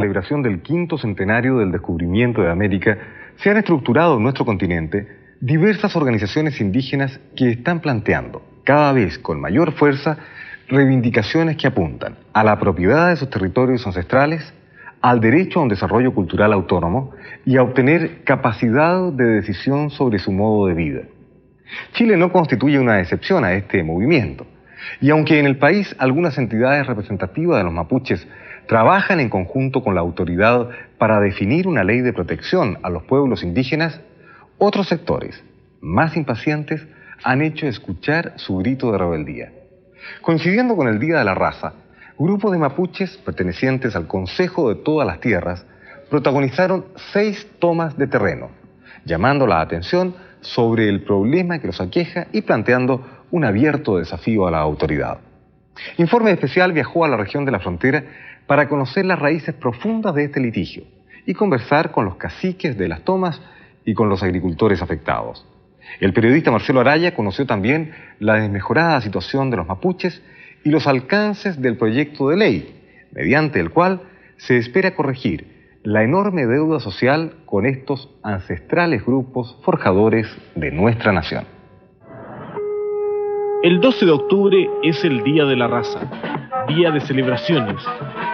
celebración del 5º centenario del descubrimiento de América, se han estructurado en nuestro continente diversas organizaciones indígenas que están planteando, cada vez con mayor fuerza, reivindicaciones que apuntan a la propiedad de sus territorios ancestrales, al derecho a un desarrollo cultural autónomo y a obtener capacidad de decisión sobre su modo de vida. Chile no constituye una excepción a este movimiento, y aunque en el país algunas entidades representativas de los mapuches trabajan en conjunto con la autoridad para definir una ley de protección a los pueblos indígenas, otros sectores, más impacientes, han hecho escuchar su grito de rebeldía. Coincidiendo con el Día de la Raza, grupos de mapuches pertenecientes al Consejo de Todas las Tierras protagonizaron 6 tomas de terreno, llamando la atención sobre el problema que los aqueja y planteando un abierto desafío a la autoridad. Informe Especial viajó a la región de la frontera para conocer las raíces profundas de este litigio y conversar con los caciques de las tomas y con los agricultores afectados. El periodista Marcelo Araya conoció también la desmejorada situación de los mapuches y los alcances del proyecto de ley, mediante el cual se espera corregir la enorme deuda social con estos ancestrales grupos forjadores de nuestra nación. El 12 de octubre es el Día de la Raza, día de celebraciones.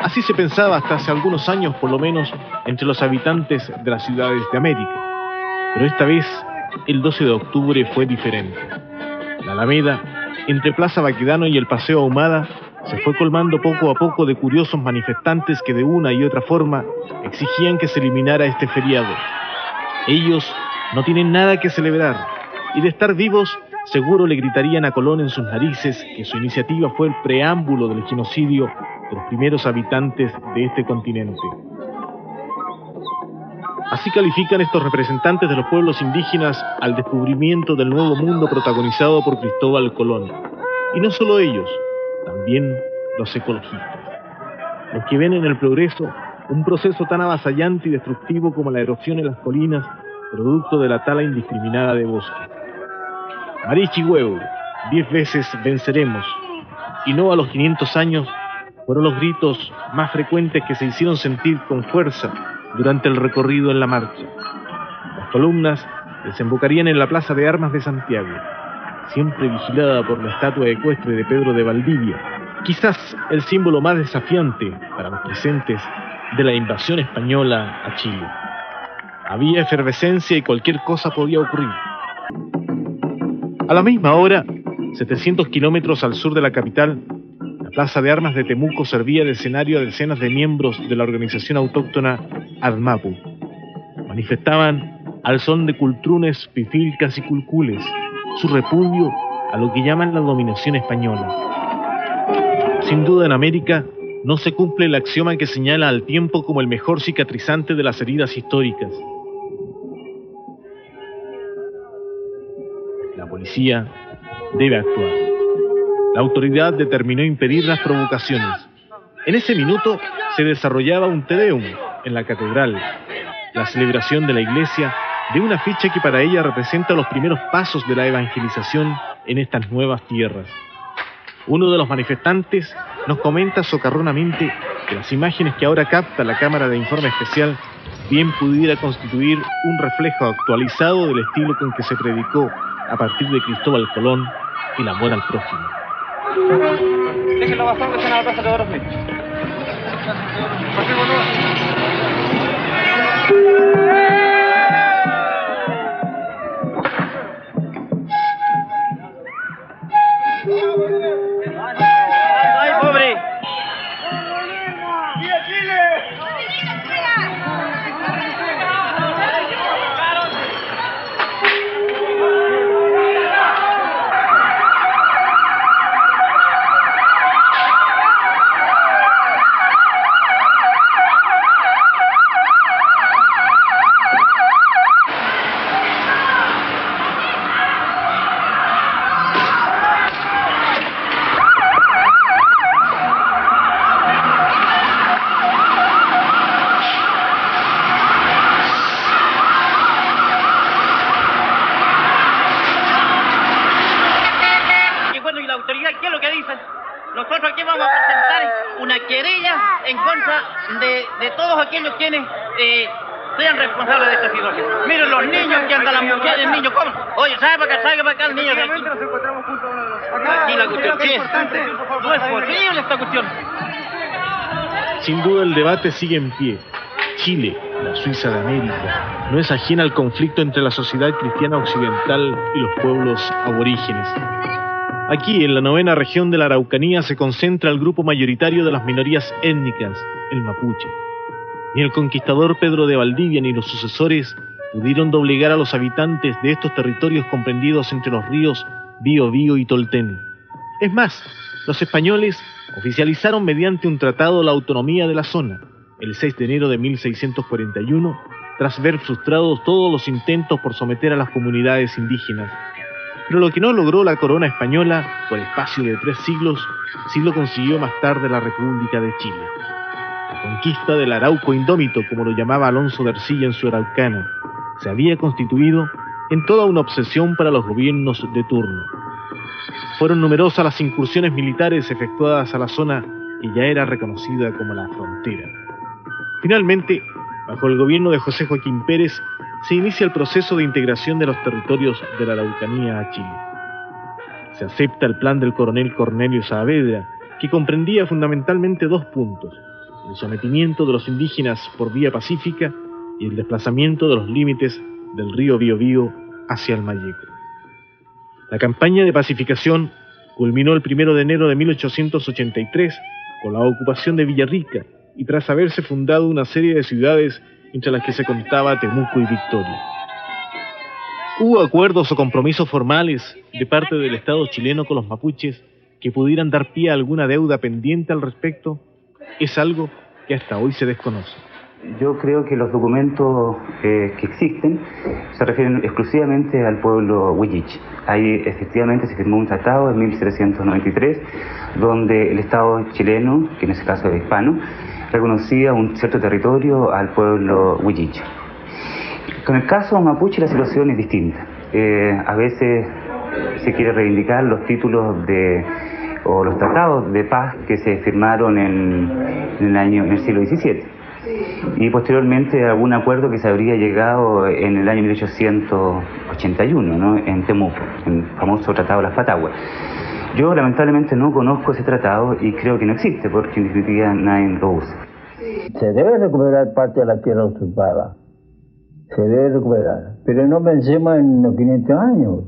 Así se pensaba hasta hace algunos años, por lo menos, entre los habitantes de las ciudades de América. Pero esta vez, el 12 de octubre fue diferente. La Alameda, entre Plaza Baquedano y el Paseo Ahumada, se fue colmando poco a poco de curiosos manifestantes que de una y otra forma exigían que se eliminara este feriado. Ellos no tienen nada que celebrar, y de estar vivos, seguro le gritarían a Colón en sus narices que su iniciativa fue el preámbulo del genocidio de los primeros habitantes de este continente. Así califican estos representantes de los pueblos indígenas al descubrimiento del nuevo mundo protagonizado por Cristóbal Colón. Y no solo ellos, también los ecologistas, los que ven en el progreso un proceso tan avasallante y destructivo como la erosión en las colinas, producto de la tala indiscriminada de bosques. Marichihueu, 10 veces venceremos, y no a los 500 años, fueron los gritos más frecuentes que se hicieron sentir con fuerza durante el recorrido en la marcha. Las columnas desembocarían en la Plaza de Armas de Santiago, siempre vigilada por la estatua ecuestre de Pedro de Valdivia, quizás el símbolo más desafiante para los presentes de la invasión española a Chile. Había efervescencia y cualquier cosa podía ocurrir. A la misma hora, 700 kilómetros al sur de la capital, la Plaza de Armas de Temuco servía de escenario a decenas de miembros de la organización autóctona ADMAPU. Manifestaban al son de cultrunes, pifilcas y culcules su repudio a lo que llaman la dominación española. Sin duda, en América no se cumple el axioma que señala al tiempo como el mejor cicatrizante de las heridas históricas. La policía debe actuar. La autoridad determinó impedir las provocaciones. En ese minuto se desarrollaba un Te Deum en la catedral, la celebración de la iglesia de una ficha que para ella representa los primeros pasos de la evangelización en estas nuevas tierras. Uno de los manifestantes nos comenta socarronamente que las imágenes que ahora capta la Cámara de Informe Especial bien pudiera constituir un reflejo actualizado del estilo con que se predicó a partir de Cristóbal Colón el amor al prójimo. Déjenlo pasar, que se van a pasar de oro. ¡Ay, pobre! ¡Viva Chile! todos aquellos quienes sean responsables de esta situación. Miren los niños que andan, las mujeres, el niño, ¿cómo? Oye, salga para acá el niño de aquí. Aquí la cuestión, ¿qué es? No es posible esta cuestión. Sin duda el debate sigue en pie. Chile, la Suiza de América, no es ajena al conflicto entre la sociedad cristiana occidental y los pueblos aborígenes. Aquí, en la 9ª región de la Araucanía, se concentra el grupo mayoritario de las minorías étnicas, el mapuche. Ni el conquistador Pedro de Valdivia ni los sucesores pudieron doblegar a los habitantes de estos territorios comprendidos entre los ríos Biobío y Tolten. Es más, los españoles oficializaron mediante un tratado la autonomía de la zona, el 6 de enero de 1641, tras ver frustrados todos los intentos por someter a las comunidades indígenas. Pero lo que no logró la corona española por espacio de 3 siglos, sí lo consiguió más tarde la República de Chile. La conquista del Arauco indómito, como lo llamaba Alonso de Ercilla en su Araucana, se había constituido en toda una obsesión para los gobiernos de turno. Fueron numerosas las incursiones militares efectuadas a la zona que ya era reconocida como la frontera. Finalmente, bajo el gobierno de José Joaquín Pérez, se inicia el proceso de integración de los territorios de la Araucanía a Chile. Se acepta el plan del coronel Cornelio Saavedra, que comprendía fundamentalmente 2 puntos: el sometimiento de los indígenas por vía pacífica y el desplazamiento de los límites del río Biobío hacia el Mayeco. La campaña de pacificación culminó el 1 de enero de 1883 con la ocupación de Villarrica y tras haberse fundado una serie de ciudades entre las que se contaba Temuco y Victoria. ¿Hubo acuerdos o compromisos formales de parte del Estado chileno con los mapuches que pudieran dar pie a alguna deuda pendiente al respecto? Es algo que hasta hoy se desconoce. Yo creo que los documentos que existen se refieren exclusivamente al pueblo huilliche. Ahí efectivamente se firmó un tratado en 1793 donde el Estado chileno, que en ese caso es hispano, reconocía un cierto territorio al pueblo huilliche. Con el caso mapuche la situación es distinta. A veces se quiere reivindicar los títulos o los tratados de paz que se firmaron en el siglo XVII. Y posteriormente algún acuerdo que se habría llegado en el año 1881, ¿no? En Temuco, en el famoso Tratado de las Pataguas. Yo lamentablemente no conozco ese tratado y creo que no existe, porque en definitiva nadie lo usa. Se debe recuperar parte de la tierra usurpada, se debe recuperar, pero no pensemos en los 500 años,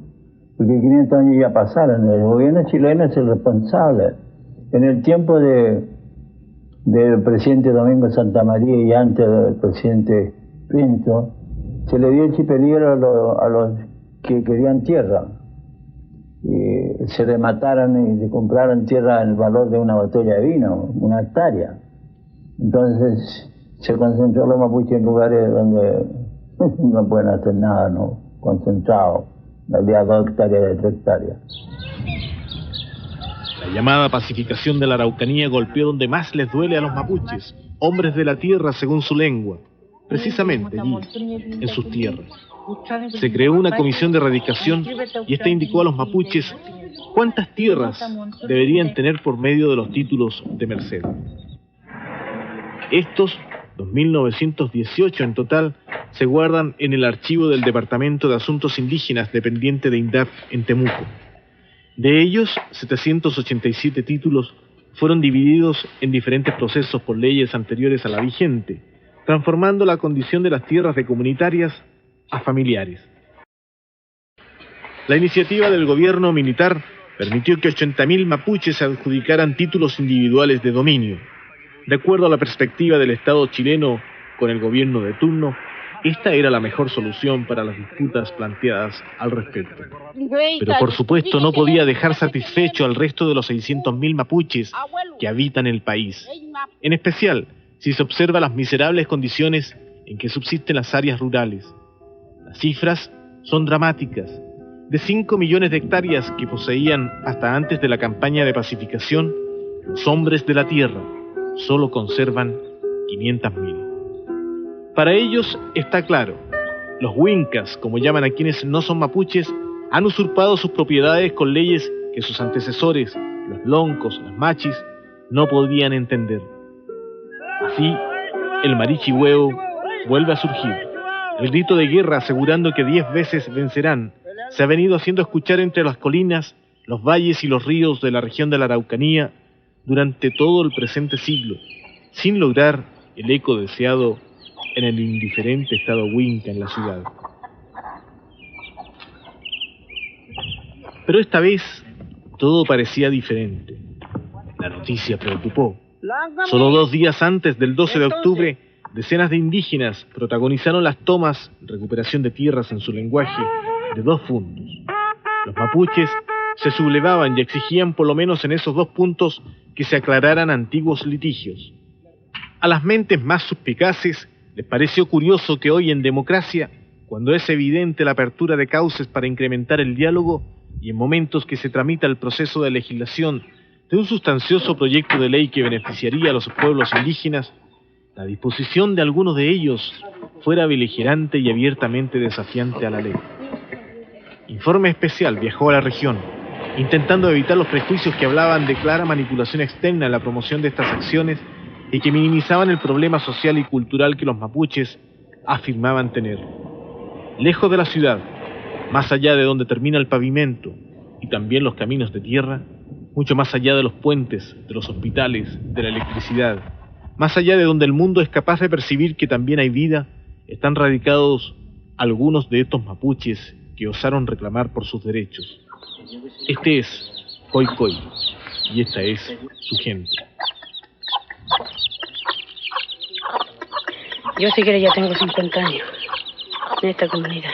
porque 500 años ya pasaron. El gobierno chileno es el responsable. En el tiempo del presidente Domingo Santa María y antes del presidente Pinto, se le dio el chipelío a los que querían tierra. Y se le mataron y se compraron tierra en el valor de una botella de vino, 1 hectárea. Entonces se concentró los mapuches en lugares donde no pueden hacer nada, ¿no? Concentrado. Había 2 hectáreas de 3 hectáreas. La llamada pacificación de la Araucanía golpeó donde más les duele a los mapuches, hombres de la tierra según su lengua, precisamente allí, en sus tierras. Se creó una comisión de erradicación y esta indicó a los mapuches cuántas tierras deberían tener por medio de los títulos de merced. Estos, 2.918 en total, se guardan en el archivo del Departamento de Asuntos Indígenas dependiente de INDAP en Temuco. De ellos, 787 títulos fueron divididos en diferentes procesos por leyes anteriores a la vigente, transformando la condición de las tierras de comunitarias a familiares. La iniciativa del gobierno militar permitió que 80.000 mapuches se adjudicaran títulos individuales de dominio. De acuerdo a la perspectiva del Estado chileno con el gobierno de turno, esta era la mejor solución para las disputas planteadas al respecto. Pero por supuesto no podía dejar satisfecho al resto de los 600.000 mapuches que habitan el país. En especial, si se observa las miserables condiciones en que subsisten las áreas rurales. Las cifras son dramáticas. De 5 millones de hectáreas que poseían hasta antes de la campaña de pacificación, los hombres de la tierra solo conservan 500.000. Para ellos está claro, los huincas, como llaman a quienes no son mapuches, han usurpado sus propiedades con leyes que sus antecesores, los loncos, los machis, no podían entender. Así, El marichihueo vuelve a surgir. El grito de guerra asegurando que 10 veces vencerán se ha venido haciendo escuchar entre las colinas, los valles y los ríos de la región de la Araucanía durante todo el presente siglo, sin lograr el eco deseado en el indiferente estado huinca en la ciudad. Pero esta vez todo parecía diferente. La noticia preocupó. Solo 2 días antes del 12 de octubre, decenas de indígenas protagonizaron las tomas, recuperación de tierras en su lenguaje, de 2 puntos. Los mapuches se sublevaban y exigían por lo menos en esos 2 puntos que se aclararan antiguos litigios. A las mentes más suspicaces les pareció curioso que hoy en democracia, cuando es evidente la apertura de cauces para incrementar el diálogo y en momentos que se tramita el proceso de legislación de un sustancioso proyecto de ley que beneficiaría a los pueblos indígenas, la disposición de algunos de ellos fuera beligerante y abiertamente desafiante a la ley. Informe Especial viajó a la región, intentando evitar los prejuicios que hablaban de clara manipulación externa en la promoción de estas acciones y que minimizaban el problema social y cultural que los mapuches afirmaban tener. Lejos de la ciudad, más allá de donde termina el pavimento y también los caminos de tierra, mucho más allá de los puentes, de los hospitales, de la electricidad, más allá de donde el mundo es capaz de percibir que también hay vida, están radicados algunos de estos mapuches que osaron reclamar por sus derechos. Este es Coycoy y esta es su gente. Yo si quiero ya tengo 50 años en esta comunidad.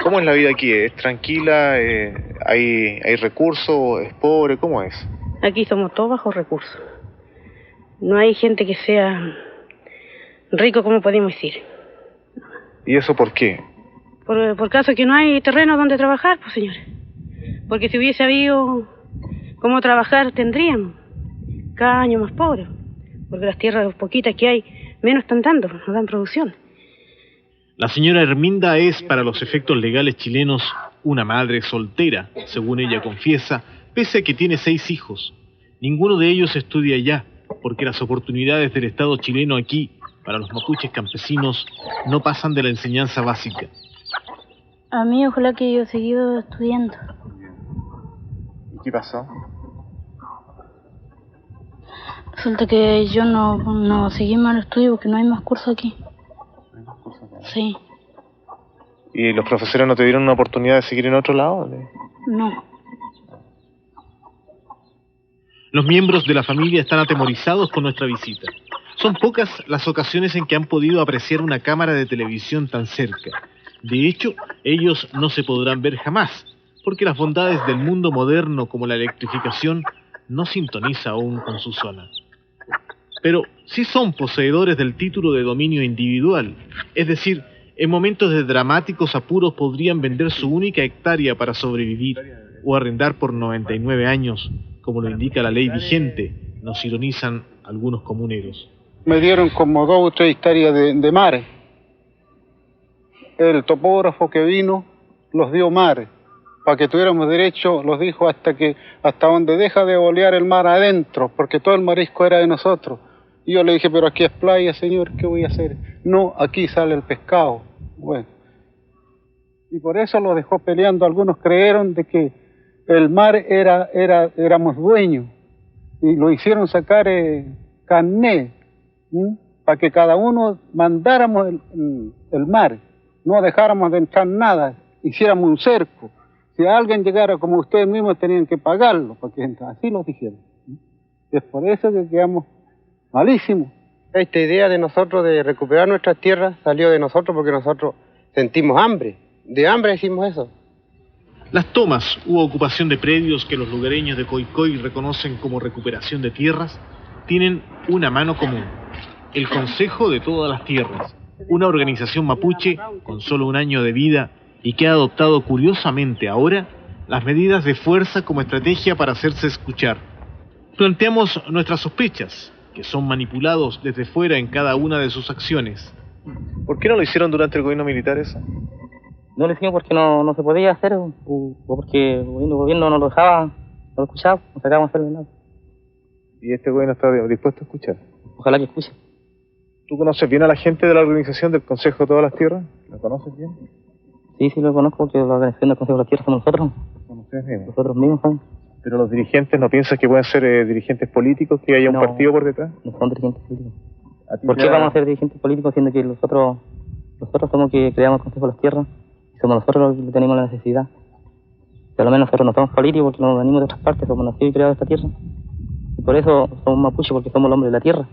¿Cómo es la vida aquí? ¿Es tranquila? ¿Hay recursos? ¿Es pobre? ¿Cómo es? Aquí somos todos bajos recursos. No hay gente que sea rico, como podemos decir. ¿Y eso por qué? Por caso que no hay terreno donde trabajar, pues señores. Porque si hubiese habido cómo trabajar, tendríamos cada año más pobres. Porque las tierras poquitas que hay, menos están dando, no dan producción. La señora Herminda es, para los efectos legales chilenos, una madre soltera, según ella confiesa, pese a que tiene 6 hijos. Ninguno de ellos estudia allá, porque las oportunidades del Estado chileno aquí, para los mapuches campesinos, no pasan de la enseñanza básica. A mí ojalá que yo seguido estudiando. ¿Y qué pasó? Resulta que yo no seguí más el estudio porque no hay más cursos aquí. ¿No hay más cursos acá? Sí. ¿Y los profesores no te dieron una oportunidad de seguir en otro lado? No. Los miembros de la familia están atemorizados con nuestra visita. Son pocas las ocasiones en que han podido apreciar una cámara de televisión tan cerca. De hecho, ellos no se podrán ver jamás, porque las bondades del mundo moderno como la electrificación no sintoniza aún con su zona. Pero sí son poseedores del título de dominio individual, es decir, en momentos de dramáticos apuros podrían vender su única hectárea para sobrevivir o arrendar por 99 años, como lo indica la ley vigente, nos ironizan algunos comuneros. Me dieron como 2 o 3 hectáreas de mares. El topógrafo que vino los dio mares, para que tuviéramos derecho, los dijo hasta donde deja de olear el mar adentro, porque todo el marisco era de nosotros. Y yo le dije, pero aquí es playa, señor, ¿qué voy a hacer? No, aquí sale el pescado. Bueno, y por eso lo dejó peleando. Algunos creyeron de que el mar éramos dueños, y lo hicieron sacar carné, para que cada uno mandáramos el mar, no dejáramos de entrar nada, hiciéramos un cerco. Si alguien llegara como ustedes mismos tenían que pagarlo para que entrara. Así lo dijeron. Es por eso que quedamos malísimos. Esta idea de nosotros de recuperar nuestras tierras salió de nosotros porque nosotros sentimos hambre. De hambre hicimos eso. Las tomas u ocupación de predios que los lugareños de Coycoy reconocen como recuperación de tierras tienen una mano común: el Consejo de Todas las Tierras, una organización mapuche con solo 1 año de vida y que ha adoptado curiosamente ahora las medidas de fuerza como estrategia para hacerse escuchar. Planteamos nuestras sospechas, que son manipulados desde fuera en cada una de sus acciones. ¿Por qué no lo hicieron durante el gobierno militar eso? No lo hicimos porque no se podía hacer, o porque el gobierno no lo dejaba, no lo escuchaba, no sacábamos a hacerle nada. ¿Y este gobierno está dispuesto a escuchar? Ojalá que escuche. ¿Tú conoces bien a la gente de la organización del Consejo de Todas las Tierras? ¿La conoces bien? Sí, sí lo conozco, porque la organización del Consejo de la Tierra somos nosotros. ¿Son ustedes mismos? Nosotros mismos, ¿sabes? ¿Pero los dirigentes no piensas que pueden ser dirigentes políticos, que haya un partido por detrás? No son dirigentes políticos. ¿Por qué vamos a ser dirigentes políticos siendo que nosotros somos que creamos el Consejo de las Tierras y somos nosotros los que tenemos la necesidad? Por lo menos nosotros no somos políticos porque no venimos de otras partes, somos nacidos y creados en esta tierra. Y por eso somos mapuches, porque somos los hombres de la tierra.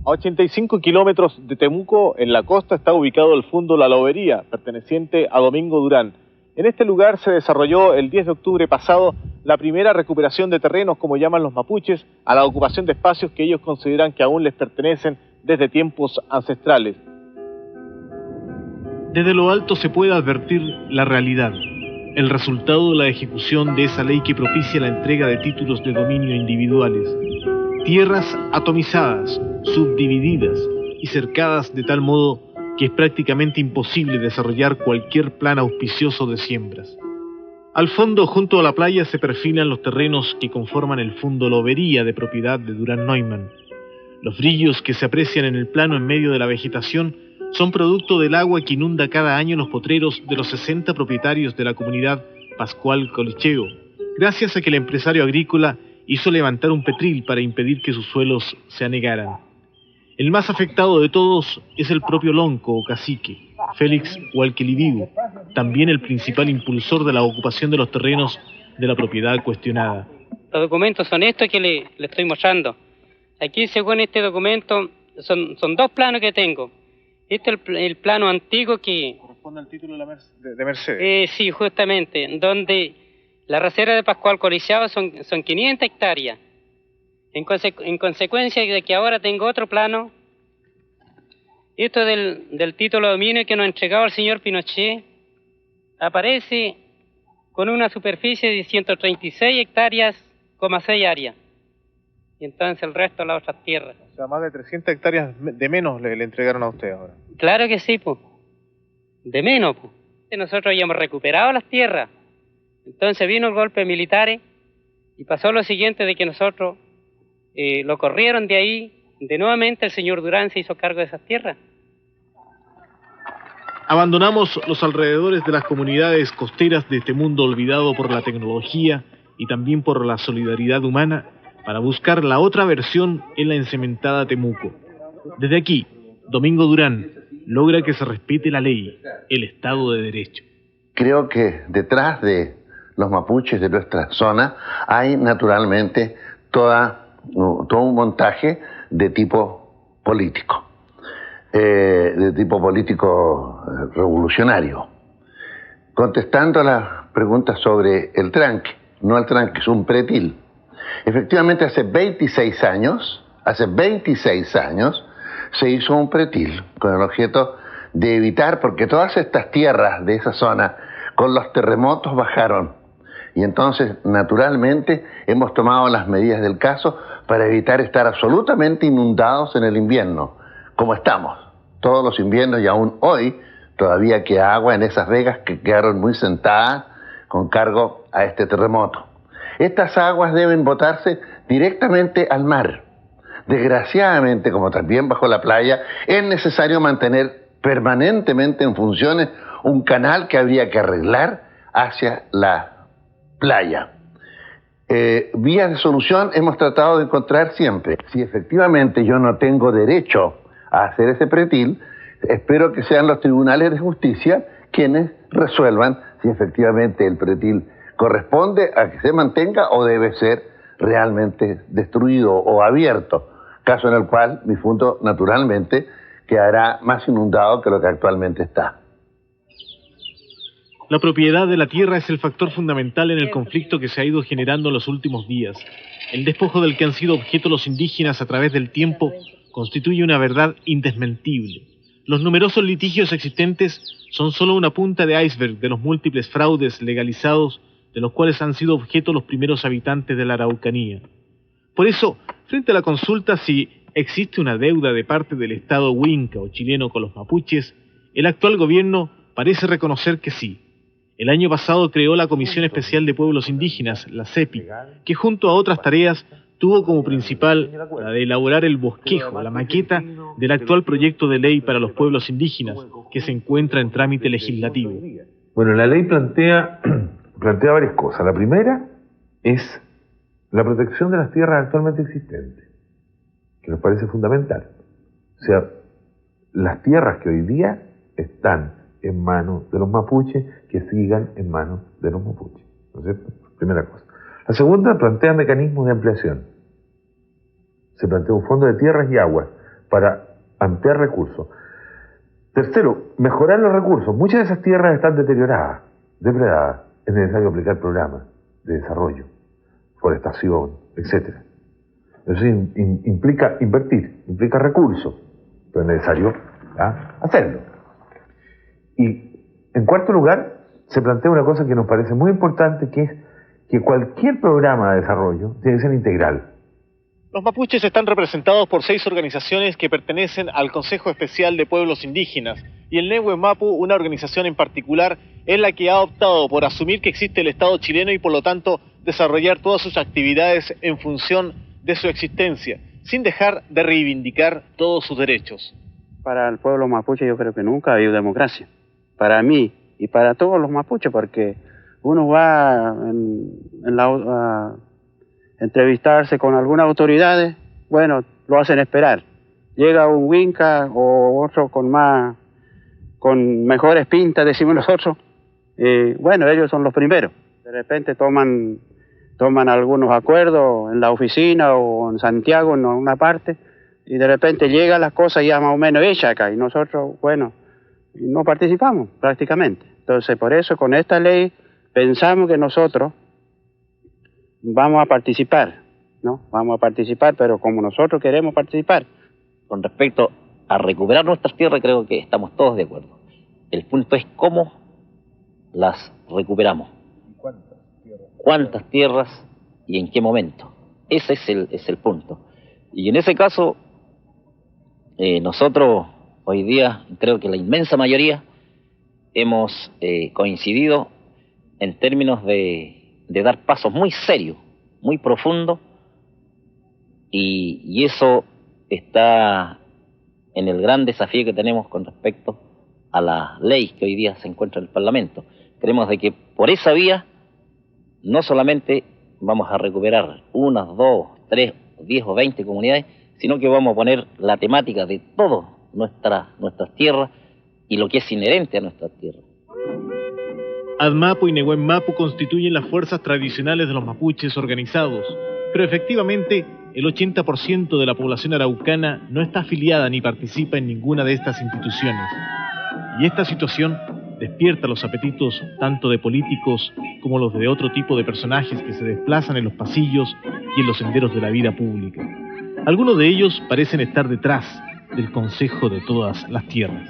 A 85 kilómetros de Temuco, en la costa, está ubicado el Fundo La Lobería, perteneciente a Domingo Durán. En este lugar se desarrolló el 10 de octubre pasado la primera recuperación de terrenos, como llaman los mapuches, a la ocupación de espacios que ellos consideran que aún les pertenecen desde tiempos ancestrales. Desde lo alto se puede advertir la realidad, el resultado de la ejecución de esa ley que propicia la entrega de títulos de dominio individuales. Tierras atomizadas, subdivididas y cercadas de tal modo que es prácticamente imposible desarrollar cualquier plan auspicioso de siembras. Al fondo, junto a la playa, se perfilan los terrenos que conforman el Fundo Lobería de propiedad de Durán Neumann. Los brillos que se aprecian en el plano en medio de la vegetación son producto del agua que inunda cada año los potreros de los 60 propietarios de la comunidad Pascual Colicheo, gracias a que el empresario agrícola hizo levantar un petril para impedir que sus suelos se anegaran. El más afectado de todos es el propio lonco o cacique, Félix Hualquiliviu, también el principal impulsor de la ocupación de los terrenos de la propiedad cuestionada. Los documentos son estos que le estoy mostrando. Aquí, según este documento, son dos planos que tengo. Este es el plano antiguo que... ¿Corresponde al título de Mercedes? Sí, justamente, donde la reserva de Pascual Colicheo son 500 hectáreas. En consecuencia de que ahora tengo otro plano, esto del título de dominio que nos ha entregado el señor Pinochet, aparece con una superficie de 136 hectáreas, 6 áreas. Y entonces el resto de las otras tierras. O sea, más de 300 hectáreas de menos le entregaron a usted ahora. Claro que sí, pues. De menos, pues. Nosotros habíamos recuperado las tierras. Entonces vino el golpe militar y pasó lo siguiente de que nosotros lo corrieron de ahí. De nuevamente el señor Durán se hizo cargo de esas tierras. Abandonamos los alrededores de las comunidades costeras de este mundo olvidado por la tecnología y también por la solidaridad humana para buscar la otra versión en la encementada Temuco. Desde aquí, Domingo Durán logra que se respete la ley, el Estado de Derecho. Creo que detrás de los mapuches de nuestra zona hay naturalmente todo un montaje de tipo político, revolucionario. Contestando a las preguntas sobre el tranque, no el tranque, es un pretil. Efectivamente, hace 26 años, se hizo un pretil con el objeto de evitar, porque todas estas tierras de esa zona con los terremotos bajaron. Y entonces, naturalmente, hemos tomado las medidas del caso para evitar estar absolutamente inundados en el invierno, como estamos. Todos los inviernos y aún hoy todavía queda agua en esas vegas que quedaron muy sentadas con cargo a este terremoto. Estas aguas deben botarse directamente al mar. Desgraciadamente, como también bajo la playa, es necesario mantener permanentemente en funciones un canal que habría que arreglar hacia la playa. Vías de solución hemos tratado de encontrar siempre. Si efectivamente yo no tengo derecho a hacer ese pretil, espero que sean los tribunales de justicia quienes resuelvan si efectivamente el pretil corresponde a que se mantenga o debe ser realmente destruido o abierto, caso en el cual mi fundo naturalmente quedará más inundado que lo que actualmente está. La propiedad de la tierra es el factor fundamental en el conflicto que se ha ido generando en los últimos días. El despojo del que han sido objeto los indígenas a través del tiempo constituye una verdad indesmentible. Los numerosos litigios existentes son solo una punta de iceberg de los múltiples fraudes legalizados de los cuales han sido objeto los primeros habitantes de la Araucanía. Por eso, frente a la consulta si existe una deuda de parte del Estado huinca o chileno con los mapuches, el actual gobierno parece reconocer que sí. El año pasado creó la Comisión Especial de Pueblos Indígenas, la CEPI, que junto a otras tareas tuvo como principal la de elaborar el bosquejo, la maqueta del actual proyecto de ley para los pueblos indígenas, que se encuentra en trámite legislativo. Bueno, la ley plantea varias cosas. La primera es la protección de las tierras actualmente existentes, que nos parece fundamental. O sea, las tierras que hoy día están en manos de los mapuches, que sigan en manos de los mapuches. ¿No es cierto? Primera cosa. La segunda plantea mecanismos de ampliación. Se plantea un fondo de tierras y aguas para ampliar recursos. Tercero, mejorar los recursos. Muchas de esas tierras están deterioradas, depredadas. Es necesario aplicar programas de desarrollo, forestación, etc. Eso implica invertir, implica recursos, pero es necesario hacerlo. Y en cuarto lugar, se plantea una cosa que nos parece muy importante, que es que cualquier programa de desarrollo tiene que ser integral. Los mapuches están representados por 6 organizaciones que pertenecen al Consejo Especial de Pueblos Indígenas, y el Nehuen Mapu, una organización en particular, es la que ha optado por asumir que existe el Estado chileno y por lo tanto desarrollar todas sus actividades en función de su existencia, sin dejar de reivindicar todos sus derechos. Para el pueblo mapuche yo creo que nunca ha habido democracia. Para mí y para todos los mapuches, porque uno va a entrevistarse con algunas autoridades, bueno, lo hacen esperar. Llega un Winca o otro con mejores pintas, decimos nosotros, bueno, ellos son los primeros. De repente toman algunos acuerdos en la oficina o en Santiago, en una parte, y de repente llegan las cosas ya más o menos hechas acá, y nosotros, bueno, no participamos prácticamente. Entonces, por eso, con esta ley, pensamos que nosotros vamos a participar, ¿no? Vamos a participar, pero como nosotros queremos participar. Con respecto a recuperar nuestras tierras, creo que estamos todos de acuerdo. El punto es cómo las recuperamos. ¿Cuántas tierras y en qué momento? Ese es el punto. Y en ese caso, nosotros hoy día, creo que la inmensa mayoría, hemos coincidido en términos de dar pasos muy serios, muy profundos, y eso está en el gran desafío que tenemos con respecto a la ley que hoy día se encuentra en el Parlamento. Creemos de que por esa vía no solamente vamos a recuperar 1, 2, 3, 10 o 20 comunidades, sino que vamos a poner la temática de todas nuestras tierras y lo que es inherente a nuestras tierras. ADMAPU y Nehuen Mapu constituyen las fuerzas tradicionales de los mapuches organizados, pero efectivamente el 80% de la población araucana no está afiliada ni participa en ninguna de estas instituciones. Y esta situación despierta los apetitos tanto de políticos como los de otro tipo de personajes que se desplazan en los pasillos y en los senderos de la vida pública. Algunos de ellos parecen estar detrás del Consejo de Todas las Tierras.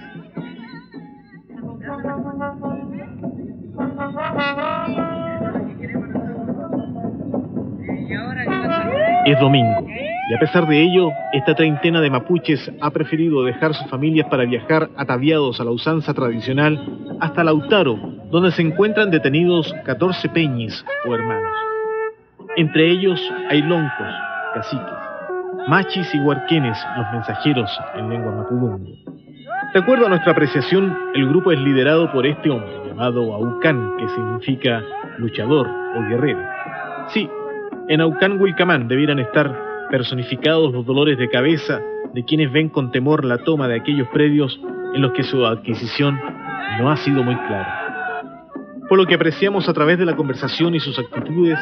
Es domingo, y a pesar de ello, esta treintena de mapuches ha preferido dejar sus familias para viajar ataviados a la usanza tradicional hasta Lautaro, donde se encuentran detenidos 14 peñis o hermanos. Entre ellos hay loncos, caciques, machis y huarquenes, los mensajeros en lengua mapudungun. De acuerdo a nuestra apreciación, el grupo es liderado por este hombre llamado Aucán, que significa luchador o guerrero. Sí, en Aucán Wilcamán debieran estar personificados los dolores de cabeza de quienes ven con temor la toma de aquellos predios en los que su adquisición no ha sido muy clara. Por lo que apreciamos a través de la conversación y sus actitudes,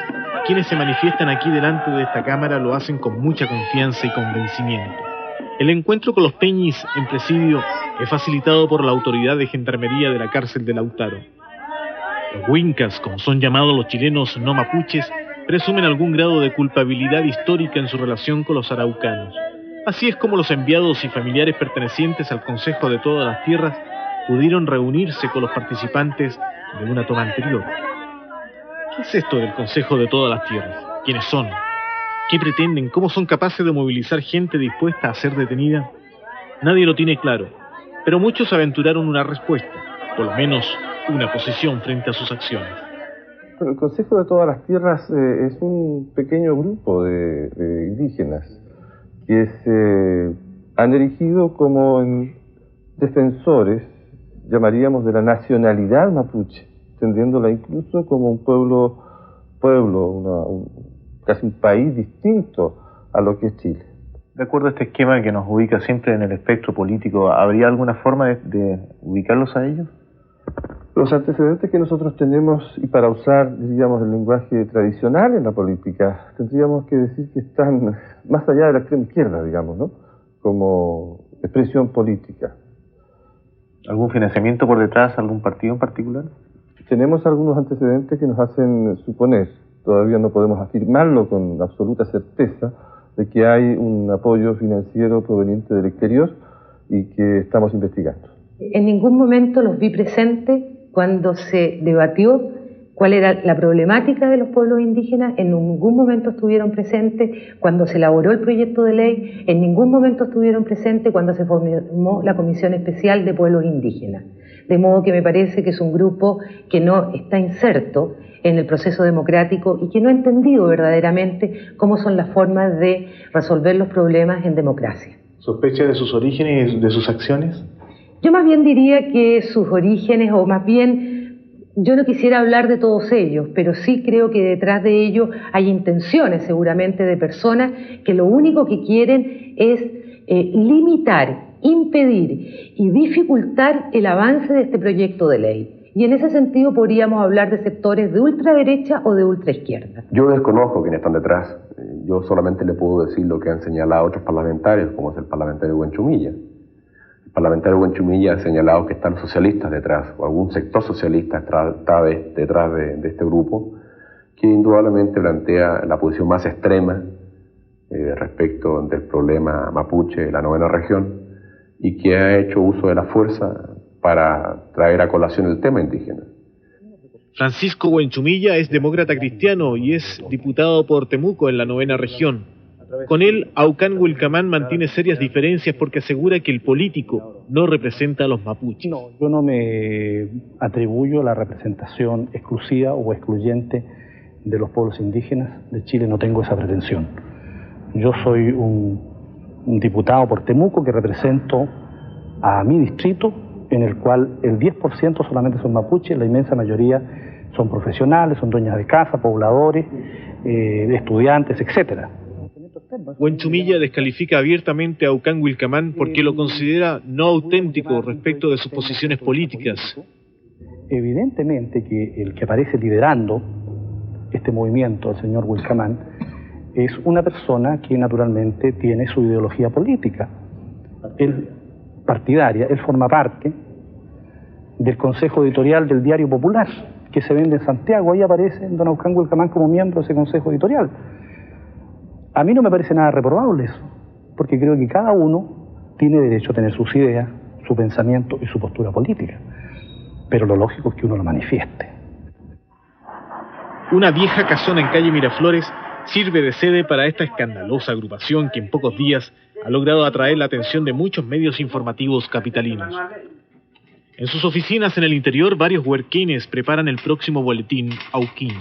quienes se manifiestan aquí delante de esta cámara lo hacen con mucha confianza y convencimiento. El encuentro con los peñis en presidio es facilitado por la autoridad de gendarmería de la cárcel de Lautaro. Los huincas, como son llamados los chilenos no mapuches, presumen algún grado de culpabilidad histórica en su relación con los araucanos. Así es como los enviados y familiares pertenecientes al Consejo de Todas las Tierras pudieron reunirse con los participantes de una toma anterior. ¿Qué es esto del Consejo de Todas las Tierras? ¿Quiénes son? ¿Qué pretenden? ¿Cómo son capaces de movilizar gente dispuesta a ser detenida? Nadie lo tiene claro, pero muchos aventuraron una respuesta, por lo menos una posición frente a sus acciones. Pero el Consejo de Todas las Tierras es un pequeño grupo de indígenas que se han erigido como defensores, llamaríamos, de la nacionalidad mapuche, entendiéndola incluso como un pueblo, casi un país distinto a lo que es Chile. De acuerdo a este esquema que nos ubica siempre en el espectro político, ¿habría alguna forma de ubicarlos a ellos? Los antecedentes que nosotros tenemos, y para usar, diríamos, el lenguaje tradicional en la política, tendríamos que decir que están más allá de la extrema izquierda, digamos, ¿no? Como expresión política. ¿Algún financiamiento por detrás, algún partido en particular? Tenemos algunos antecedentes que nos hacen suponer, todavía no podemos afirmarlo con absoluta certeza, de que hay un apoyo financiero proveniente del exterior y que estamos investigando. En ningún momento los vi presentes cuando se debatió cuál era la problemática de los pueblos indígenas, en ningún momento estuvieron presentes cuando se elaboró el proyecto de ley, en ningún momento estuvieron presentes cuando se formó la Comisión Especial de Pueblos Indígenas. De modo que me parece que es un grupo que no está inserto en el proceso democrático y que no ha entendido verdaderamente cómo son las formas de resolver los problemas en democracia. ¿Sospecha de sus orígenes y de sus acciones? Yo más bien diría que sus orígenes, o más bien, yo no quisiera hablar de todos ellos, pero sí creo que detrás de ellos hay intenciones seguramente de personas que lo único que quieren es limitar, impedir y dificultar el avance de este proyecto de ley. Y en ese sentido podríamos hablar de sectores de ultraderecha o de ultraizquierda. Yo desconozco quiénes están detrás. Yo solamente le puedo decir lo que han señalado otros parlamentarios, como es el parlamentario Huenchumilla. El parlamentario Huenchumilla ha señalado que están los socialistas detrás, o algún sector socialista está detrás de este grupo, que indudablemente plantea la posición más extrema respecto del problema mapuche de la 9ª región, y que ha hecho uso de la fuerza para traer a colación el tema indígena. Francisco Huenchumilla es demócrata cristiano y es diputado por Temuco en la 9ª región. Con él, Aucán Huilcamán mantiene serias diferencias porque asegura que el político no representa a los mapuches. No, yo no me atribuyo la representación exclusiva o excluyente de los pueblos indígenas de Chile, no tengo esa pretensión. Yo soy un diputado por Temuco que represento a mi distrito, en el cual el 10% solamente son mapuches, la inmensa mayoría son profesionales, son dueñas de casa, pobladores, estudiantes, etcétera. Huenchumilla descalifica abiertamente a Aucán Huilcamán porque lo considera no auténtico respecto de sus posiciones políticas. Evidentemente que el que aparece liderando este movimiento, el señor Huilcamán, es una persona que naturalmente tiene su ideología política. Él partidaria, él forma parte del Consejo Editorial del Diario Popular, que se vende en Santiago. Ahí aparece don Aucán Huilcamán como miembro de ese Consejo Editorial. A mí no me parece nada reprobable eso, porque creo que cada uno tiene derecho a tener sus ideas, su pensamiento y su postura política, pero lo lógico es que uno lo manifieste. Una vieja casona en calle Miraflores sirve de sede para esta escandalosa agrupación que en pocos días ha logrado atraer la atención de muchos medios informativos capitalinos. En sus oficinas en el interior, varios huerquenes preparan el próximo boletín Auquín.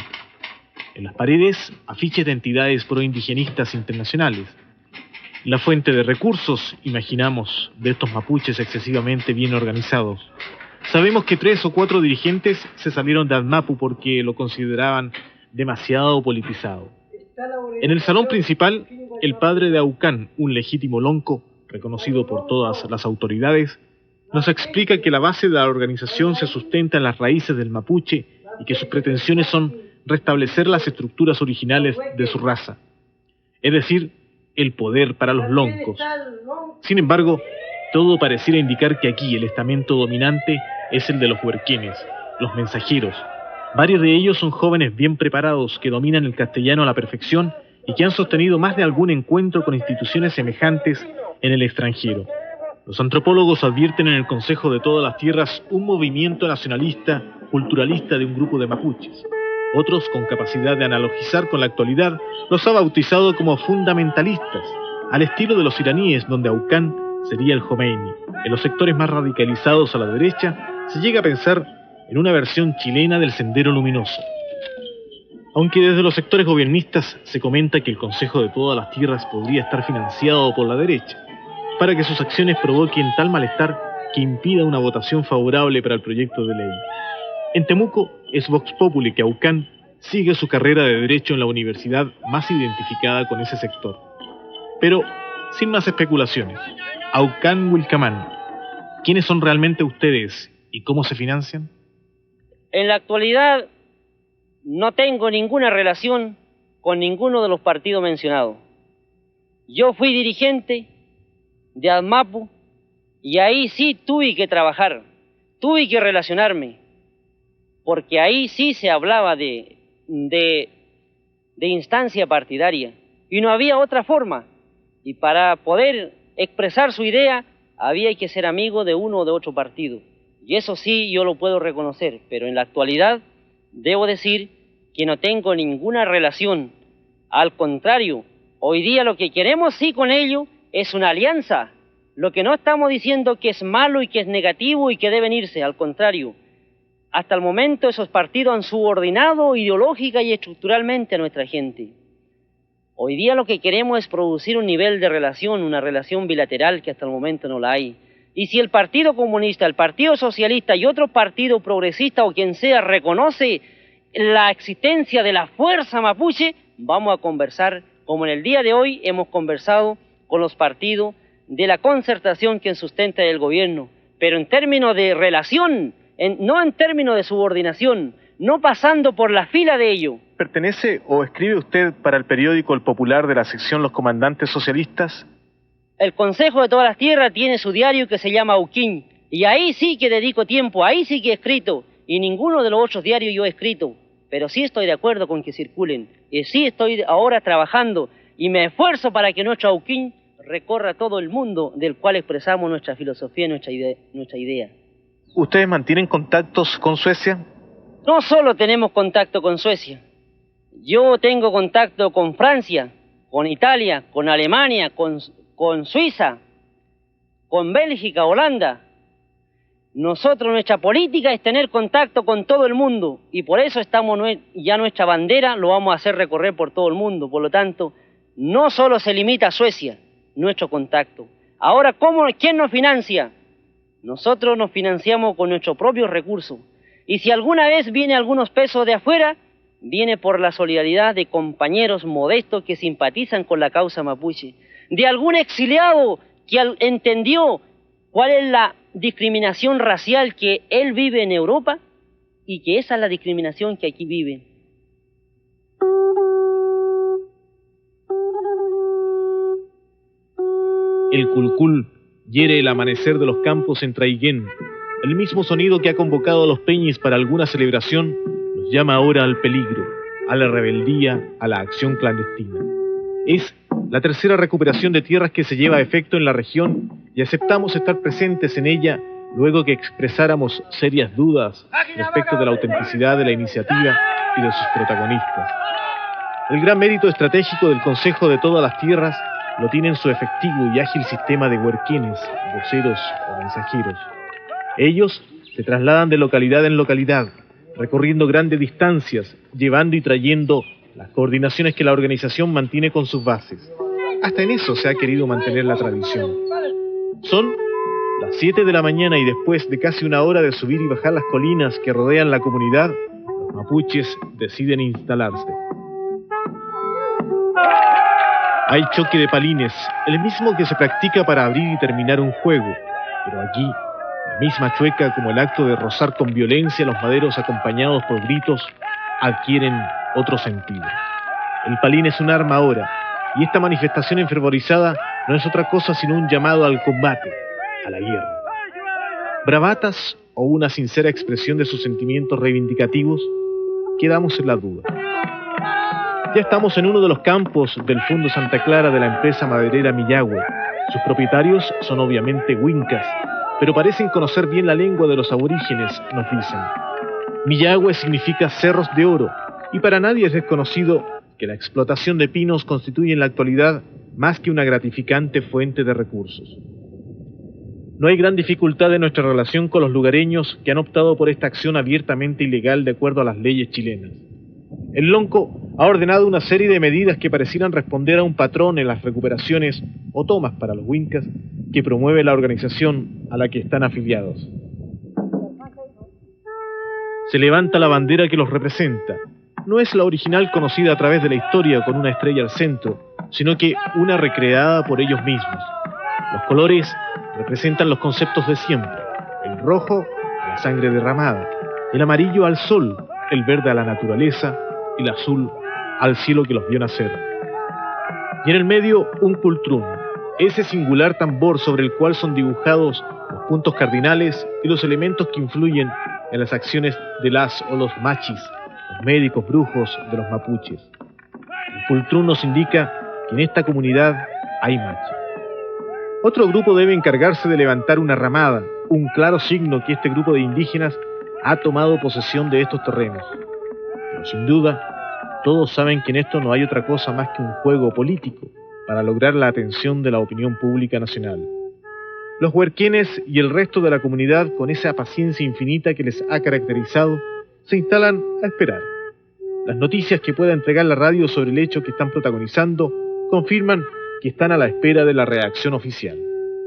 En las paredes, afiches de entidades proindigenistas internacionales. La fuente de recursos, imaginamos, de estos mapuches excesivamente bien organizados. Sabemos que 3 o 4 dirigentes se salieron de Admapu porque lo consideraban demasiado politizado. En el salón principal, el padre de Aucán, un legítimo lonco, reconocido por todas las autoridades, nos explica que la base de la organización se sustenta en las raíces del mapuche y que sus pretensiones son restablecer las estructuras originales de su raza, es decir, el poder para los loncos. Sin embargo, todo pareciera indicar que aquí el estamento dominante es el de los huerquenes, los mensajeros. Varios de ellos son jóvenes bien preparados que dominan el castellano a la perfección y que han sostenido más de algún encuentro con instituciones semejantes en el extranjero. Los antropólogos advierten en el Consejo de Todas las Tierras un movimiento nacionalista, culturalista de un grupo de mapuches. Otros, con capacidad de analogizar con la actualidad, los ha bautizado como fundamentalistas, al estilo de los iraníes, donde Aucán sería el Jomeini. En los sectores más radicalizados a la derecha, se llega a pensar en una versión chilena del Sendero Luminoso. Aunque desde los sectores gobiernistas se comenta que el Consejo de Todas las Tierras podría estar financiado por la derecha, para que sus acciones provoquen tal malestar que impida una votación favorable para el proyecto de ley. En Temuco es Vox Populi que Aucán sigue su carrera de derecho en la universidad más identificada con ese sector. Pero, sin más especulaciones, Aucán Wilcamán, ¿quiénes son realmente ustedes y cómo se financian? En la actualidad no tengo ninguna relación con ninguno de los partidos mencionados. Yo fui dirigente de ADMAPU y ahí sí tuve que trabajar, tuve que relacionarme, porque ahí sí se hablaba de instancia partidaria y no había otra forma. Y para poder expresar su idea había que ser amigo de uno o de otro partido. Y eso sí yo lo puedo reconocer, pero en la actualidad debo decir que no tengo ninguna relación. Al contrario, hoy día lo que queremos sí con ello es una alianza. Lo que no estamos diciendo que es malo y que es negativo y que deben irse, al contrario. Hasta el momento esos partidos han subordinado ideológica y estructuralmente a nuestra gente. Hoy día lo que queremos es producir un nivel de relación, una relación bilateral que hasta el momento no la hay. Y si el Partido Comunista, el Partido Socialista y otro partido progresista o quien sea reconoce la existencia de la fuerza mapuche, vamos a conversar como en el día de hoy hemos conversado con los partidos de la concertación que sustenta el gobierno, pero en términos de relación, no en términos de subordinación, no pasando por la fila de ello. ¿Pertenece o escribe usted para el periódico El Popular de la sección Los Comandantes Socialistas? El Consejo de Todas las Tierras tiene su diario que se llama Auquín, y ahí sí que dedico tiempo, ahí sí que he escrito, y ninguno de los otros diarios yo he escrito, pero sí estoy de acuerdo con que circulen, y sí estoy ahora trabajando, y me esfuerzo para que nuestro Auquín recorra todo el mundo del cual expresamos nuestra filosofía y nuestra idea. ¿Ustedes mantienen contactos con Suecia? No solo tenemos contacto con Suecia, yo tengo contacto con Francia, con Italia, con Alemania, con Suiza, con Bélgica, Holanda. Nosotros, nuestra política es tener contacto con todo el mundo y por eso ya nuestra bandera lo vamos a hacer recorrer por todo el mundo. Por lo tanto, no solo se limita a Suecia nuestro contacto. Ahora, ¿quién nos financia? Nosotros nos financiamos con nuestros propios recursos. Y si alguna vez viene algunos pesos de afuera, viene por la solidaridad de compañeros modestos que simpatizan con la causa mapuche, de algún exiliado que entendió cuál es la discriminación racial que él vive en Europa y que esa es la discriminación que aquí viven. El culcul hiere el amanecer de los campos en Traiguén. El mismo sonido que ha convocado a los peñis para alguna celebración nos llama ahora al peligro, a la rebeldía, a la acción clandestina. Es la tercera recuperación de tierras que se lleva a efecto en la región y aceptamos estar presentes en ella luego que expresáramos serias dudas respecto de la autenticidad de la iniciativa y de sus protagonistas. El gran mérito estratégico del Consejo de Todas las Tierras lo tiene en su efectivo y ágil sistema de huerquenes, voceros o mensajeros. Ellos se trasladan de localidad en localidad, recorriendo grandes distancias, llevando y trayendo las coordinaciones que la organización mantiene con sus bases. Hasta en eso se ha querido mantener la tradición. Son las 7 de la mañana y después de casi una hora de subir y bajar las colinas que rodean la comunidad, los mapuches deciden instalarse. Hay choque de palines, el mismo que se practica para abrir y terminar un juego, pero aquí la misma chueca como el acto de rozar con violencia los maderos acompañados por gritos adquieren otro sentido. El palín es un arma ahora, y esta manifestación enfervorizada no es otra cosa sino un llamado al combate, a la guerra. Bravatas o una sincera expresión de sus sentimientos reivindicativos, quedamos en la duda. Ya estamos en uno de los campos del Fondo Santa Clara de la empresa maderera Millahue. Sus propietarios son obviamente huincas, pero parecen conocer bien la lengua de los aborígenes, nos dicen. Millahue significa cerros de oro, y para nadie es desconocido que la explotación de pinos constituye en la actualidad más que una gratificante fuente de recursos. No hay gran dificultad en nuestra relación con los lugareños que han optado por esta acción abiertamente ilegal de acuerdo a las leyes chilenas. El Lonco ha ordenado una serie de medidas que parecieran responder a un patrón en las recuperaciones o tomas para los Wincas que promueve la organización a la que están afiliados. Se levanta la bandera que los representa. No es la original conocida a través de la historia con una estrella al centro, sino que una recreada por ellos mismos. Los colores representan los conceptos de siempre: el rojo, la sangre derramada; el amarillo al sol, el verde a la naturaleza, y el azul al cielo que los vio nacer. Y en el medio, un cultrún, ese singular tambor sobre el cual son dibujados los puntos cardinales y los elementos que influyen en las acciones de las o los machis, los médicos brujos de los mapuches. El cultrún nos indica que en esta comunidad hay machi. Otro grupo debe encargarse de levantar una ramada, un claro signo que este grupo de indígenas ha tomado posesión de estos terrenos. Pero sin duda, todos saben que en esto no hay otra cosa más que un juego político para lograr la atención de la opinión pública nacional. Los huerquenes y el resto de la comunidad, con esa paciencia infinita que les ha caracterizado, se instalan a esperar. Las noticias que pueda entregar la radio sobre el hecho que están protagonizando confirman que están a la espera de la reacción oficial.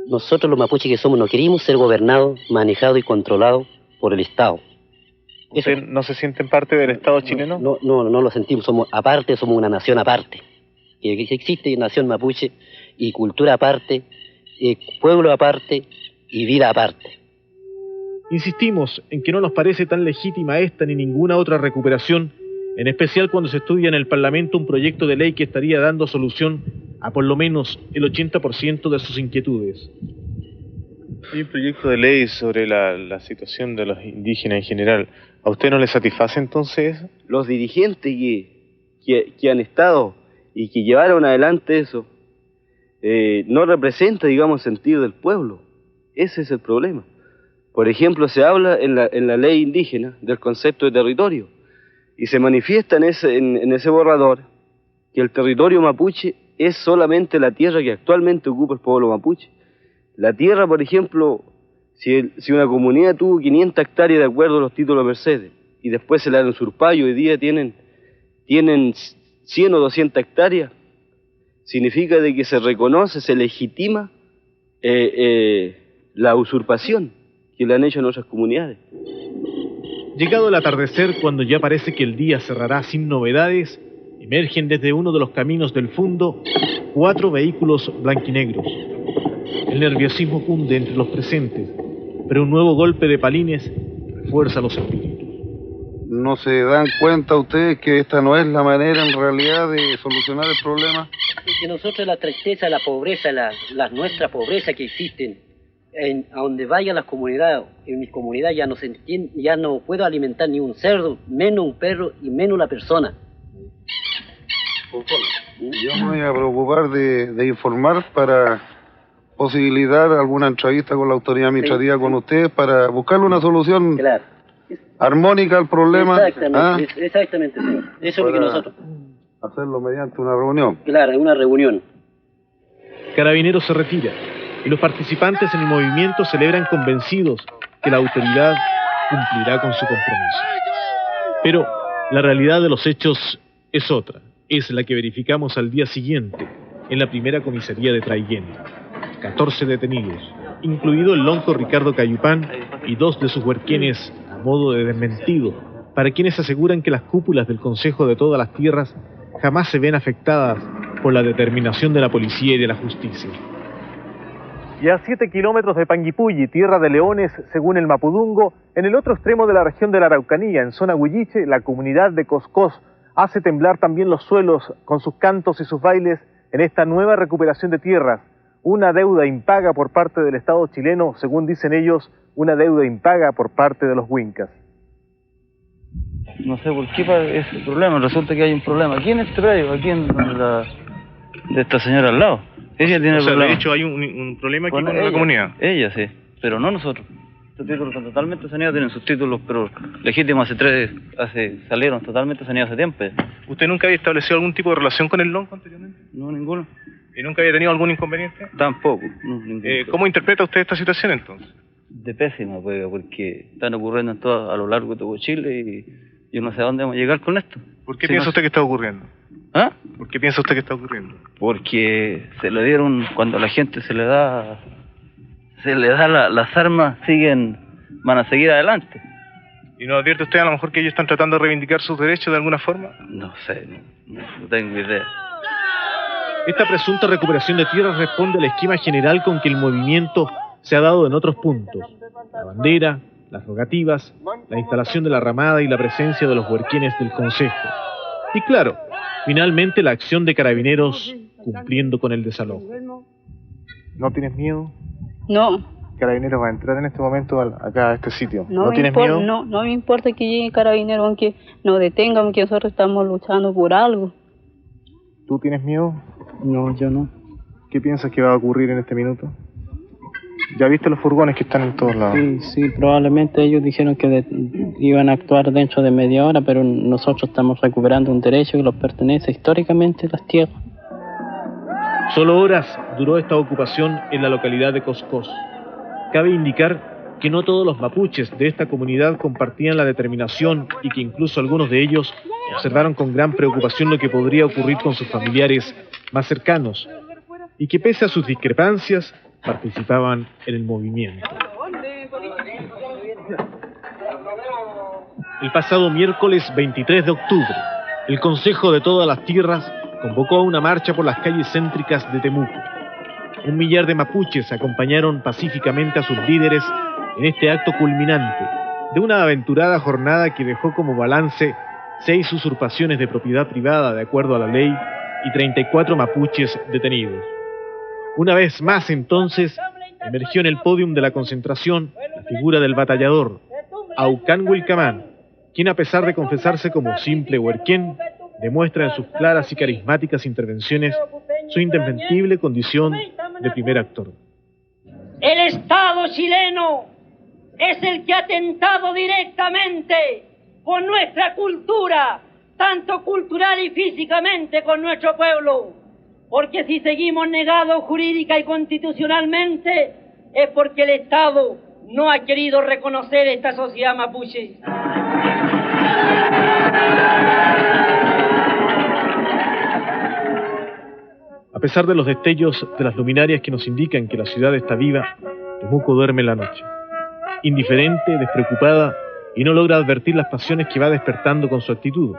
Nosotros los mapuches que somos no queremos ser gobernados, manejados y controlados por el Estado. ¿Usted no se sienten parte del Estado chileno? No lo sentimos, somos aparte, somos una nación aparte. Que existe nación mapuche y cultura aparte, pueblo aparte y vida aparte. Insistimos en que no nos parece tan legítima esta ni ninguna otra recuperación, en especial cuando se estudia en el Parlamento un proyecto de ley que estaría dando solución a por lo menos el 80% de sus inquietudes. Hay un proyecto de ley sobre la situación de los indígenas en general. ¿A usted no le satisface entonces eso? Los dirigentes que han estado y que llevaron adelante eso no representa, digamos, el sentido del pueblo. Ese es el problema. Por ejemplo, se habla en la ley indígena del concepto de territorio y se manifiesta en ese borrador que el territorio mapuche es solamente la tierra que actualmente ocupa el pueblo mapuche. La tierra, por ejemplo, si una comunidad tuvo 500 hectáreas de acuerdo a los títulos de Mercedes y después se la han usurpado y hoy día tienen 100 o 200 hectáreas, significa de que se reconoce, se legitima la usurpación que le han hecho en otras comunidades. Llegado el atardecer, cuando ya parece que el día cerrará sin novedades, emergen desde uno de los caminos del fundo 4 vehículos blanquinegros. El nerviosismo cunde entre los presentes, pero un nuevo golpe de palines refuerza los espíritus. ¿No se dan cuenta ustedes que esta no es la manera en realidad de solucionar el problema? Que nosotros la tristeza, la pobreza, la nuestra pobreza que existen, a donde vaya las comunidades, en mi comunidad ya no se entiende, ya no puedo alimentar ni un cerdo, menos un perro y menos la persona. Yo me voy a preocupar de informar para posibilitar alguna entrevista con la autoridad administrativa, con ustedes, para buscarle una solución armónica al problema. Exactamente, exactamente, señor. Eso es lo que nosotros... Hacerlo mediante una reunión. Claro, una reunión. Carabineros se retira y los participantes en el movimiento celebran convencidos que la autoridad cumplirá con su compromiso. Pero la realidad de los hechos es otra. Es la que verificamos al día siguiente en la primera comisaría de Traiguén. 14 detenidos, incluido el lonco Ricardo Cayupán y 2 de sus huerquenes a modo de desmentido, para quienes aseguran que las cúpulas del Consejo de todas las Tierras jamás se ven afectadas por la determinación de la policía y de la justicia. Y a 7 kilómetros de Panguipulli, tierra de leones, según el Mapudungo, en el otro extremo de la región de la Araucanía, en zona Huilliche, la comunidad de Coscós hace temblar también los suelos con sus cantos y sus bailes en esta nueva recuperación de tierras, una deuda impaga por parte del Estado chileno, según dicen ellos, una deuda impaga por parte de los Wincas. No sé por qué es el problema, resulta que hay un problema. Aquí en este predio, aquí de esta señora al lado. Ella tiene el problema. De hecho hay un problema aquí con ella, la comunidad. Ella sí, pero no nosotros. Estos títulos son totalmente saneados, tienen sus títulos, pero legítimos salieron totalmente saneados hace tiempo. ¿Usted nunca había establecido algún tipo de relación con el lonco anteriormente? No, ninguno. ¿Y nunca había tenido algún inconveniente? Tampoco. No, ¿Cómo interpreta usted esta situación entonces? De pésima, pues, porque están ocurriendo a lo largo de todo Chile y yo no sé a dónde vamos a llegar con esto. ¿Por qué piensa usted que está ocurriendo? ¿Ah? ¿Por qué piensa usted que está ocurriendo? Porque se le dieron, cuando a la gente se le da las armas, van a seguir adelante. ¿Y no advierte usted a lo mejor que ellos están tratando de reivindicar sus derechos de alguna forma? No sé, no tengo idea. Esta presunta recuperación de tierras responde al esquema general con que el movimiento se ha dado en otros puntos: la bandera, las rogativas, la instalación de la ramada y la presencia de los huerquienes del Consejo. Y claro, finalmente la acción de Carabineros cumpliendo con el desalojo. ¿No tienes miedo? No. Carabineros va a entrar en este momento acá a este sitio. ¿No tienes miedo? No me importa que llegue Carabineros, aunque nos detengan, que nosotros estamos luchando por algo. ¿Tú tienes miedo? No, yo no. ¿Qué piensas que va a ocurrir en este minuto? ¿Ya viste los furgones que están en todos lados? Sí, probablemente ellos dijeron que iban a actuar dentro de media hora, pero nosotros estamos recuperando un derecho que nos pertenece históricamente a las tierras. Solo horas duró esta ocupación en la localidad de Coscós. Cabe indicar que no todos los mapuches de esta comunidad compartían la determinación y que incluso algunos de ellos observaron con gran preocupación lo que podría ocurrir con sus familiares más cercanos y que pese a sus discrepancias participaban en el movimiento. El pasado miércoles 23 de octubre, el Consejo de todas las Tierras convocó a una marcha por las calles céntricas de Temuco. 1 millar de mapuches acompañaron pacíficamente a sus líderes en este acto culminante de una aventurada jornada que dejó como balance 6 usurpaciones de propiedad privada de acuerdo a la ley y 34 mapuches detenidos. Una vez más, entonces, emergió en el pódium de la concentración la figura del batallador, Aucán Huilcamán, quien, a pesar de confesarse como simple huerquén, demuestra en sus claras y carismáticas intervenciones su indefectible condición de primer actor. El Estado chileno es el que ha atentado directamente con nuestra cultura, tanto cultural y físicamente con nuestro pueblo. Porque si seguimos negados jurídica y constitucionalmente, es porque el Estado no ha querido reconocer esta sociedad mapuche. A pesar de los destellos de las luminarias que nos indican que la ciudad está viva, Temuco duerme la noche. Indiferente, despreocupada, y no logra advertir las pasiones que va despertando con su actitud.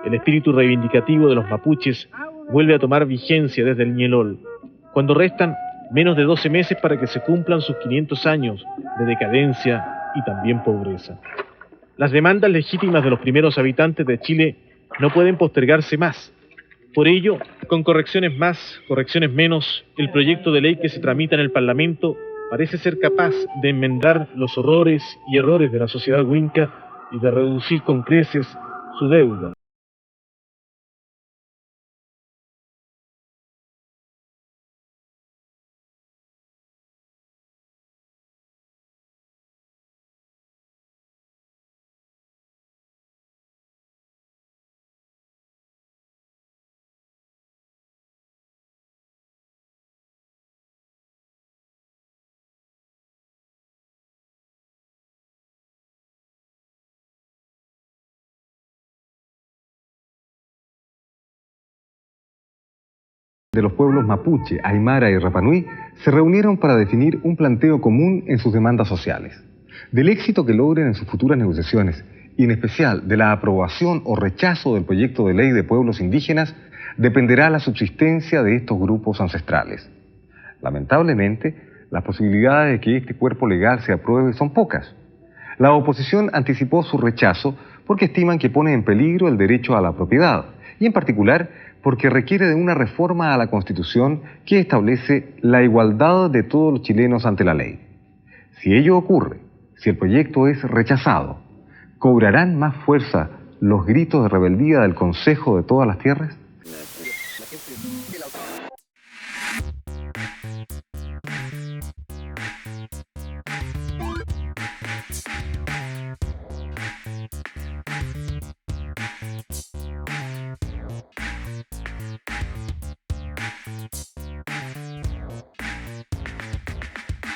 El espíritu reivindicativo de los mapuches vuelve a tomar vigencia desde el Ñelol, cuando restan menos de 12 meses para que se cumplan sus 500 años de decadencia y también pobreza. Las demandas legítimas de los primeros habitantes de Chile no pueden postergarse más. Por ello, con correcciones más, correcciones menos, el proyecto de ley que se tramita en el Parlamento parece ser capaz de enmendar los horrores y errores de la sociedad huinca y de reducir con creces su deuda. De los pueblos mapuche, aymara y rapanui se reunieron para definir un planteo común en sus demandas sociales. Del éxito que logren en sus futuras negociaciones y en especial de la aprobación o rechazo del proyecto de ley de pueblos indígenas dependerá la subsistencia de estos grupos ancestrales. Lamentablemente, las posibilidades de que este cuerpo legal se apruebe son pocas. La oposición anticipó su rechazo porque estiman que pone en peligro el derecho a la propiedad y en particular porque requiere de una reforma a la Constitución que establece la igualdad de todos los chilenos ante la ley. Si ello ocurre, si el proyecto es rechazado, ¿cobrarán más fuerza los gritos de rebeldía del Consejo de todas las Tierras?